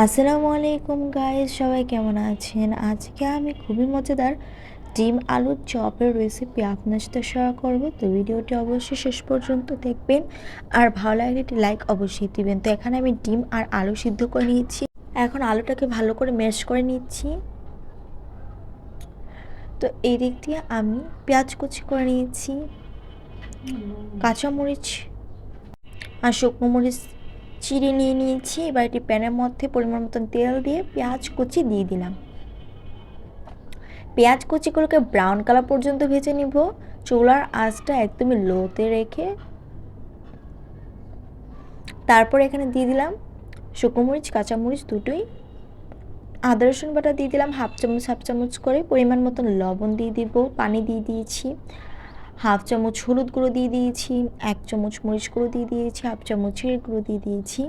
আসসালামু আলাইকুম গাইস, সবাই কেমন আছেন? আজকে আমি খুবই মজাদার ডিম আলুর চপের রেসিপি আপনার সাথে শেয়ার করব। তো ভিডিওটি অবশ্যই শেষ পর্যন্ত দেখবেন, আর ভালো লাগলে একটি লাইক অবশ্যই দিবেন। তো এখানে আমি ডিম আর আলু সিদ্ধ করে নিয়েছি। এখন আলুটাকে ভালো করে ম্যাশ করে নিচ্ছি। তো এই দিক দিয়ে আমি পেঁয়াজ কুচি করে নিয়েছি, কাঁচামরিচ আর শুকনো মরিচ চিড়ে নিয়ে নিয়েছি। এবার একটি প্যানের মধ্যে পরিমাণ মতন তেল দিয়ে পেঁয়াজ কুচি দিয়ে দিলাম। পেঁয়াজ কুচিগুলোকে ব্রাউন কালার পর্যন্ত ভেজে নিব। চুলার আঁচটা একদমই লোতে রেখে তারপর এখানে দিয়ে দিলাম শুকনো মরিচ, কাঁচামরিচ দুটোই। আদা রসুন বাটা দিয়ে দিলাম হাফ চামচ করে। পরিমাণ মতন লবণ দিয়ে দিব, পানি দিয়ে দিয়েছি। হাফ চামচ হলুদ গুঁড়ো দিয়ে দিয়েছি, 1 চামচ মরিচ গুঁড়ো দিয়ে দিয়েছি, হাফ চামচ জিরে গুঁড়ো দিয়ে দিয়েছি,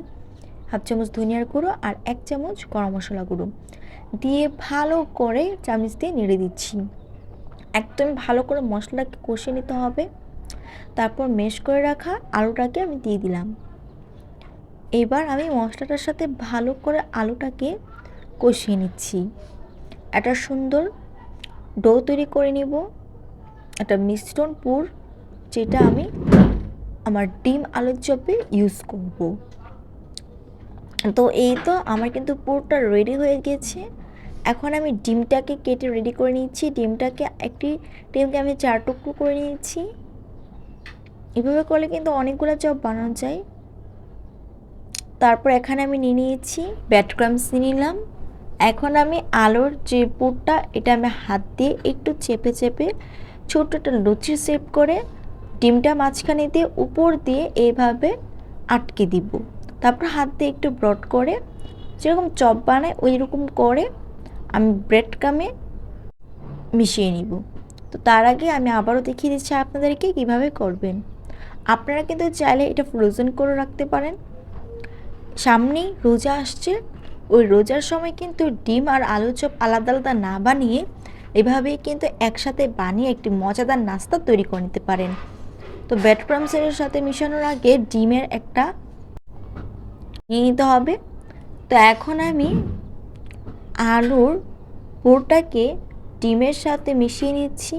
হাফ চামচ ধনিয়ার গুঁড়ো আর 1 চামচ গরম মশলা গুঁড়ো দিয়ে ভালো করে চামচ দিয়ে নেড়ে দিচ্ছি। একদম ভালো করে মশলাকে কষিয়ে নিতে হবে। তারপর ম্যাশ করে রাখা আলুটাকে আমি দিয়ে দিলাম। এবার আমি মশলাটার সাথে ভালো করে আলুটাকে কষিয়ে নিচ্ছি। একটা সুন্দর ডো তৈরি করে নিব, একটা মিশ্রণ পুর, যেটা আমি আমার ডিম আলুর চপে ইউজ করব। তো এই তো আমার কিন্তু পুরটা রেডি হয়ে গেছে। এখন আমি ডিমটাকে কেটে রেডি করে নিচ্ছি। ডিমকে আমি 4 টুকরো করে নিয়েছি। এভাবে করলে কিন্তু অনেকগুলো চপ বানানো যায়। তারপর এখানে আমি নিয়ে নিয়েছি ব্রেড ক্রাম্বস নিয়ে নিলাম। এখন আমি আলুর যে পুরটা, এটা আমি হাত দিয়ে একটু চেপে চেপে ছোট্ট একটা লুচি শেপ করে ডিমটা মাঝখানে দিয়ে উপর দিয়ে এইভাবে আটকে দিব। তারপর হাত দিয়ে একটু ব্রড করে যেরকম চপ বানায় ওই রকম করে আমি ব্রেড ক্রাম্বে মিশিয়ে নিব। তো তার আগে আমি আবারও দেখিয়ে দিচ্ছি আপনাদেরকে কিভাবে করবেন। আপনারা কিন্তু চাইলে এটা ফ্রোজেন করে রাখতে পারেন। সামনেই রোজা আসছে, ওই রোজার সময় কিন্তু ডিম আর আলু চপ আলাদা আলাদা না বানিয়ে এভাবেই কিন্তু একসাথে বানিয়ে একটি মজাদার নাস্তা তৈরি করে নিতে পারেন। তো ব্রেড ক্রাম্বসের সাথে মিশানোর আগে ডিমের একটা নিয়ে নিতে হবে। তো এখন আমি আলুর পুরটাকে ডিমের সাথে মিশিয়ে নিচ্ছি,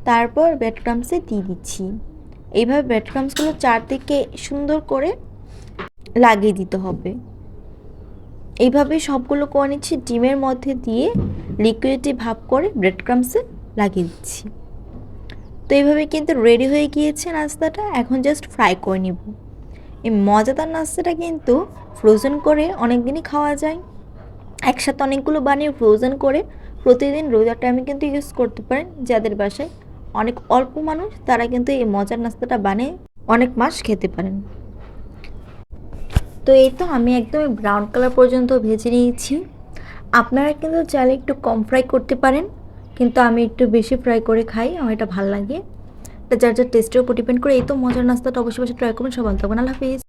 তারপর ব্রেড ক্রাম্বসে দিয়ে দিচ্ছি। এইভাবে ব্রেড ক্রাম্বসগুলো চারদিকে সুন্দর করে লাগিয়ে দিতে হবে। এইভাবে সবগুলো করে নিচ্ছি, ডিমের মধ্যে দিয়ে লিকুইডটি ভাব করে ব্রেড ক্রাম্বসে লাগিয়ে দিচ্ছি। তো এইভাবে কিন্তু রেডি হয়ে গিয়েছে নাস্তাটা। এখন জাস্ট ফ্রাই করে নিব। এই মজাদার নাস্তাটা কিন্তু ফ্রোজেন করে অনেক দিনই খাওয়া যায়। একসাথে অনেকগুলো বানিয়ে ফ্রোজেন করে প্রতিদিন রোজার টাইমে কিন্তু ইউজ করতে পারেন। যাদের বাসায় অনেক অল্প মানুষ, তারা কিন্তু এই মজার নাস্তাটা বানিয়ে অনেক মাস খেতে পারেন। তো এই তো আমি একদম ব্রাউন কালার পর্যন্ত ভেজে নিয়েছি। আপনারা কিন্তু চাইলে একটু কম ফ্রাই করতে পারেন, কিন্তু আমি একটু বেশি ফ্রাই করে খাই, আমার এটা ভালো লাগে। এটা যার যার টেস্টের উপর ডিপেন্ড করে। এই তো মজার নাস্তাটা অবশ্যই ট্রাই করবেন। সব ভালো থাকবেন। আল্লাহ হাফিজ।